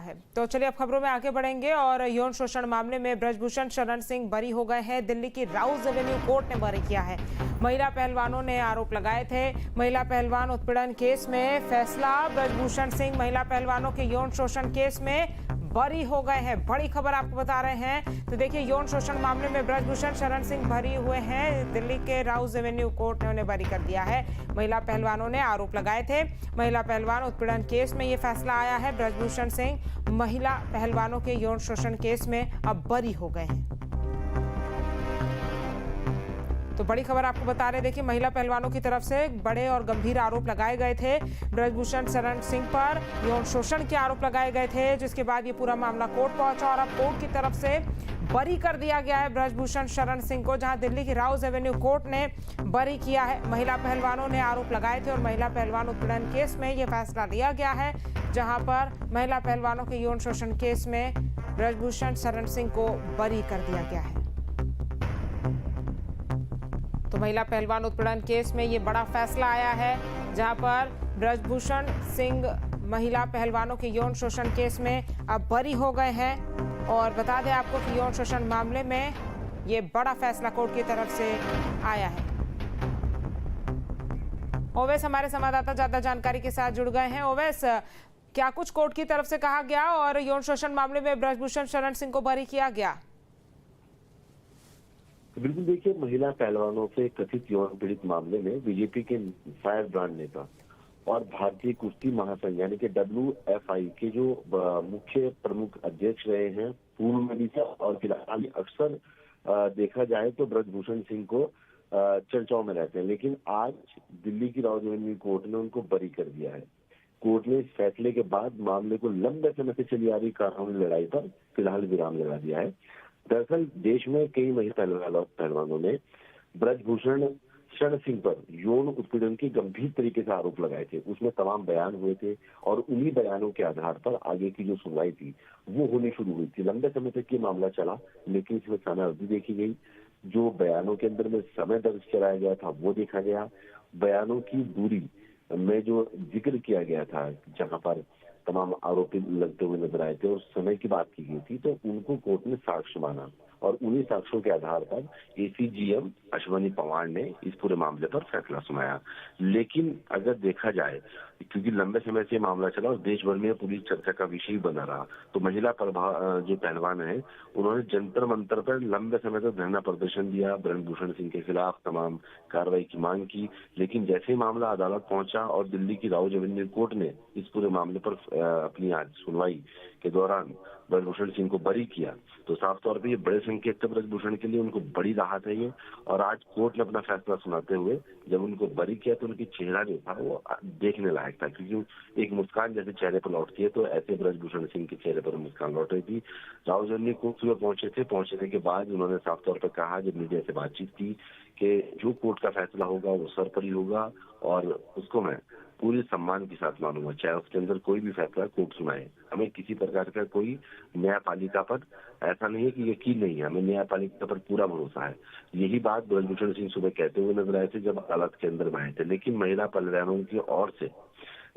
है। तो चलिए अब खबरों में आगे बढ़ेंगे और यौन शोषण मामले में ब्रजभूषण शरण सिंह बरी हो गए हैं। दिल्ली की राउज एवेन्यू कोर्ट ने बरी किया है। महिला पहलवानों ने आरोप लगाए थे। महिला पहलवान उत्पीड़न केस में फैसला। ब्रजभूषण सिंह महिला पहलवानों के यौन शोषण केस में बरी हो गए हैं। बड़ी खबर आपको बता रहे हैं। तो देखिए, यौन शोषण मामले में ब्रजभूषण शरण सिंह बरी हुए हैं। दिल्ली के राउज एवेन्यू कोर्ट ने उन्हें बरी कर दिया है। महिला पहलवानों ने आरोप लगाए थे। महिला पहलवान उत्पीड़न केस में ये फैसला आया है। ब्रजभूषण सिंह महिला पहलवानों के यौन शोषण केस में अब बरी हो गए हैं। तो बड़ी खबर आपको बता रहे, देखिए, महिला पहलवानों की तरफ से बड़े और गंभीर आरोप लगाए गए थे। ब्रजभूषण शरण सिंह पर यौन शोषण के आरोप लगाए गए थे, जिसके बाद ये पूरा मामला कोर्ट पहुंचा और अब कोर्ट की तरफ से बरी कर दिया गया है ब्रजभूषण शरण सिंह को, जहां दिल्ली की राउज एवेन्यू कोर्ट ने बरी किया है। महिला पहलवानों ने आरोप लगाए थे और महिला पहलवान उत्पीड़न केस में यह फैसला लिया गया है, जहां पर महिला पहलवानों के यौन शोषण केस में ब्रजभूषण शरण सिंह को बरी कर दिया गया है। तो महिला पहलवान उत्पीड़न केस में ये बड़ा फैसला आया है, जहां पर ब्रजभूषण सिंह महिला पहलवानों के यौन शोषण केस में अब बरी हो गए हैं। और बता दें आपको कि यौन शोषण मामले में ये बड़ा फैसला कोर्ट की तरफ से आया है। ओवैस हमारे संवाददाता ज्यादा जानकारी के साथ जुड़ गए हैं। ओवैस, क्या कुछ कोर्ट की तरफ से कहा गया और यौन शोषण मामले में ब्रजभूषण शरण सिंह को बरी किया गया? बिल्कुल, देखिए, महिला पहलवानों से कथित यौन पीड़ित मामले में बीजेपी के फायर ब्रांड नेता और भारतीय कुश्ती महासंघ यानी कि WFI के जो मुख्य प्रमुख अध्यक्ष रहे हैं पूर्व में भी था और फिलहाल अक्सर देखा जाए तो ब्रजभूषण सिंह को चर्चाओं में रहते हैं, लेकिन आज दिल्ली की राउज एवेन्यू कोर्ट ने उनको बरी कर दिया है। कोर्ट ने इस फैसले के बाद मामले को लंबे समय से चली आ रही कानूनी लड़ाई पर फिलहाल विराम लगा दिया है। दरअसल देश में कई महिला पहलवानों ने ब्रजभूषण शरण सिंह पर यौन उत्पीड़न के गंभीर तरीके से आरोप लगाए थे। उसमें तमाम बयान हुए थे और उन्हीं बयानों के आधार पर आगे की जो सुनवाई थी वो होनी शुरू हुई थी। लंबे समय तक ये मामला चला, लेकिन इसमें समय अवधि देखी गई। जो बयानों के अंदर में समय दर्ज कराया गया था वो देखा गया। बयानों की दूरी में जो जिक्र किया गया था, जहां पर तमाम आरोपी लगते हुए नजर आए थे और समय की बात की गई थी, तो उनको कोर्ट ने साक्ष्य माना और उन्हीं साक्ष्यों के आधार पर ACGM अश्वनी पवार ने इस पूरे मामले पर फैसला सुनाया। लेकिन अगर देखा जाए, क्योंकि लंबे समय से मामला चला और देश भर में पूरी चर्चा का विषय बना रहा, तो महिला जो पहलवान है उन्होंने जंतर मंतर पर लंबे समय तक धरना प्रदर्शन दिया, ब्रजभूषण सिंह के खिलाफ तमाम कार्रवाई की मांग की। लेकिन जैसे ही मामला अदालत पहुंचा और दिल्ली की राउज एवेन्यू कोर्ट ने इस पूरे मामले पर अपनी आज सुनवाई के दौरान ब्रजभूषण सिंह को बरी किया, तो साफ तौर पे ये बड़े संकेत थे ब्रजभूषण के लिए, उनको बड़ी राहत है ये। और आज कोर्ट ने अपना फैसला सुनाते हुए जब उनको बरी किया तो उनकी चेहरा जो था वो देखने लायक था, क्योंकि एक मुस्कान जैसे चेहरे पर लौटती है, तो ऐसे ब्रजभूषण सिंह के चेहरे पर मुस्कान लौट रही थी। राउज एवेन्यू कोर्ट सुबह पहुंचे थे। पहुंचने के बाद उन्होंने साफ तौर पर कहा, जब मीडिया से बातचीत की, कि जो कोर्ट का फैसला होगा वो सर्वोपरि होगा और उसको मैं पूरे सम्मान के साथ मानूंगा, चाहे उसके अंदर कोई भी फैसला कोर्ट सुनाए। हमें किसी प्रकार का कोई न्यायपालिका पर ऐसा नहीं है कि यकीन नहीं है, हमें न्यायपालिका पर पूरा भरोसा है। यही बात ब्रजभूषण सिंह सुबह कहते हुए नजर आए थे जब अदालत के अंदर में आए थे। लेकिन महिला पहलवानों की ओर से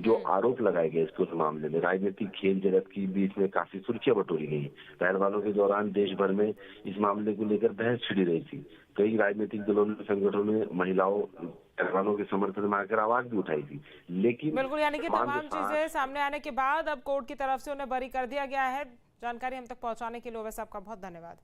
जो आरोप लगाए गए इस पूरे मामले में, राजनीतिक खेल जगत की भी इसमें काफी सुर्खियां बटोरी गई। पहलवानों के दौरान देश भर में इस मामले को लेकर बहस छिड़ी रही थी। कई राजनीतिक दलों ने, संगठनों ने महिलाओं पहलवानों के समर्थन में आकर आवाज भी उठाई थी। लेकिन बिल्कुल, यानी कि तमाम चीजें सामने आने के बाद अब कोर्ट की तरफ से उन्हें बरी कर दिया गया है। जानकारी हम तक पहुंचाने के लिए ओवैस आपका बहुत धन्यवाद।